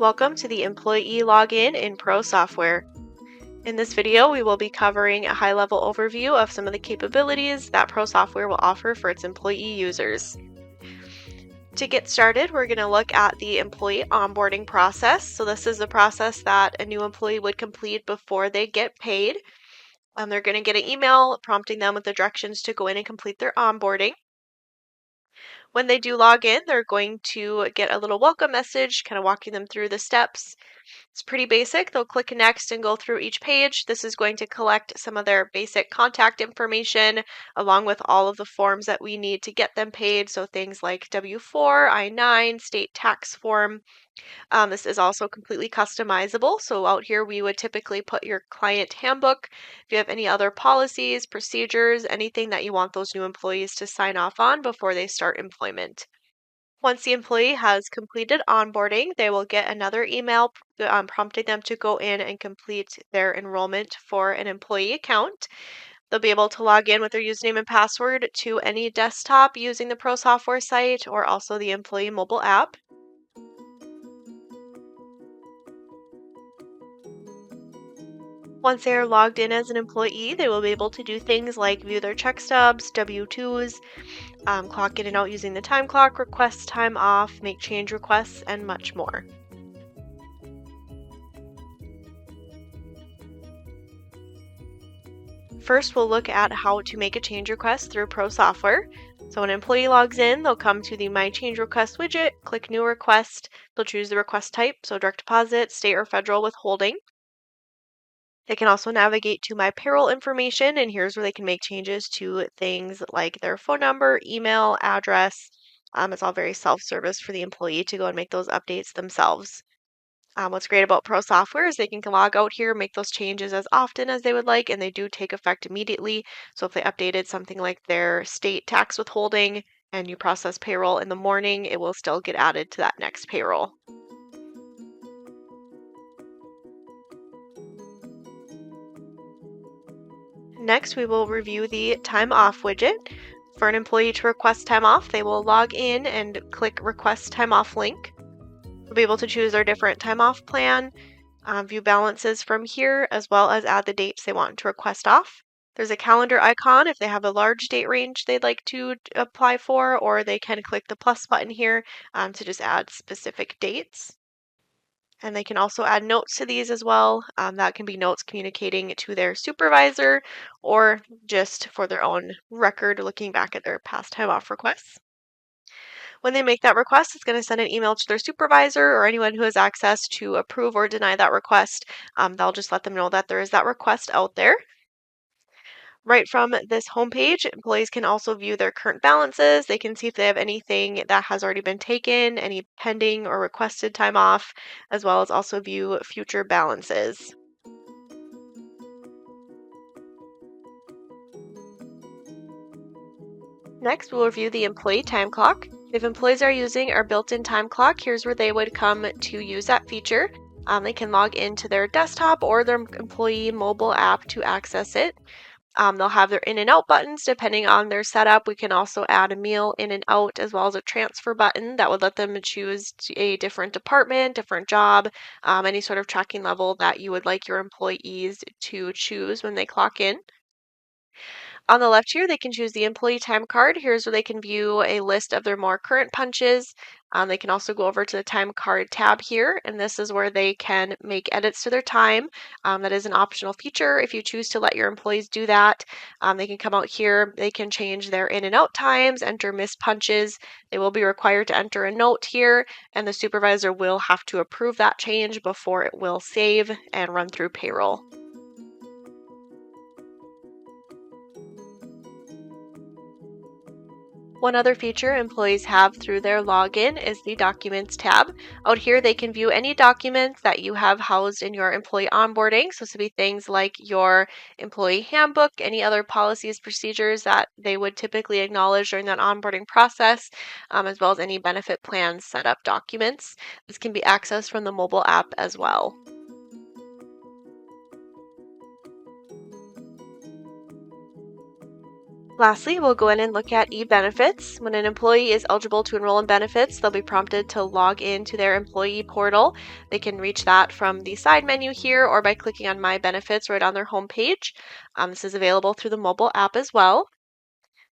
Welcome to the Employee Login in Pro Software. In this video, we will be covering a high-level overview of some of the capabilities that Pro Software will offer for its employee users. To get started, we're going to look at the employee onboarding process. So this is the process that a new employee would complete before they get paid. They're going to get an email prompting them with the directions to go in and complete their onboarding. When they do log in, they're going to get a little welcome message, kind of walking them through the steps. It's pretty basic. They'll click next and go through each page. This is going to collect some of their basic contact information along with all of the forms that we need to get them paid. So things like W-4, I-9, state tax form. This is also completely customizable. So out here we would typically put your client handbook. If you have any other policies, procedures, anything that you want those new employees to sign off on before they start employment. Once the employee has completed onboarding, they will get another email prompting them to go in and complete their enrollment for an employee account. They'll be able to log in with their username and password to any desktop using the Pro Software site or also the employee mobile app. Once they are logged in as an employee, they will be able to do things like view their check stubs, W-2s, clock in and out using the time clock, request time off, make change requests, and much more. First, we'll look at how to make a change request through Pro Software. So when an employee logs in, they'll come to the My Change Request widget, click New Request. They'll choose the request type, so direct deposit, state or federal withholding. They can also navigate to My Payroll information, and here's where they can make changes to things like their phone number, email, address. It's all very self-service for the employee to go and make those updates themselves. What's great about Pro Software is they can log out here, make those changes as often as they would like, and they do take effect immediately. So if they updated something like their state tax withholding and you process payroll in the morning, it will still get added to that next payroll. Next, we will review the time off widget. For an employee to request time off, they will log in and click Request Time Off link. They'll be able to choose their different time off plan, view balances from here, as well as add the dates they want to request off. There's a calendar icon if they have a large date range they'd like to apply for, or they can click the plus button here to just add specific dates. And they can also add notes to these as well. That can be notes communicating to their supervisor or just for their own record looking back at their past time off requests. When they make that request, it's going to send an email to their supervisor or anyone who has access to approve or deny that request. They'll just let them know that there is that request out there. Right from this homepage, employees can also view their current balances. They can see if they have anything that has already been taken, any pending or requested time off, as well as also view future balances. Next, we'll review the employee time clock. If employees are using our built-in time clock, here's where they would come to use that feature. They can log into their desktop or their employee mobile app to access it. They'll have their in and out buttons depending on their setup. We can also add a meal in and out as well as a transfer button that would let them choose a different department, different job, any sort of tracking level that you would like your employees to choose when they clock in. On the left here, they can choose the employee time card. Here's where they can view a list of their more current punches. They can also go over to the time card tab here, and this is where they can make edits to their time. That is an optional feature. If you choose to let your employees do that, they can come out here. They can change their in and out times, enter missed punches. They will be required to enter a note here, and the supervisor will have to approve that change before it will save and run through payroll. One other feature employees have through their login is the Documents tab. Out here, they can view any documents that you have housed in your employee onboarding. So this would be things like your employee handbook, any other policies, procedures that they would typically acknowledge during that onboarding process, as well as any benefit plan setup documents. This can be accessed from the mobile app as well. Lastly, we'll go in and look at e-benefits. When an employee is eligible to enroll in benefits, they'll be prompted to log into their employee portal. They can reach that from the side menu here or by clicking on My Benefits right on their homepage. This is available through the mobile app as well.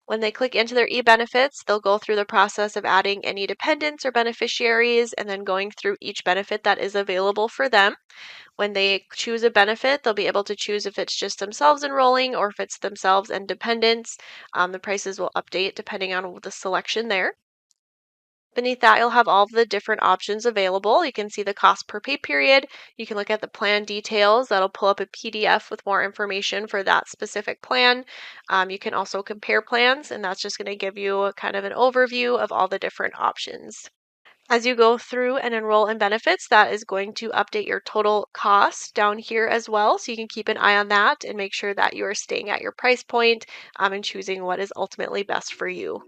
When they click into their e-benefits, they'll go through the process of adding any dependents or beneficiaries and then going through each benefit that is available for them. When they choose a benefit, they'll be able to choose if it's just themselves enrolling or if it's themselves and dependents. The prices will update depending on the selection there. Beneath that, you'll have all of the different options available. You can see the cost per pay period. You can look at the plan details. That'll pull up a PDF with more information for that specific plan. You can also compare plans, and that's just going to give you kind of an overview of all the different options. As you go through and enroll in benefits, that is going to update your total cost down here as well. So you can keep an eye on that and make sure that you are staying at your price point and choosing what is ultimately best for you.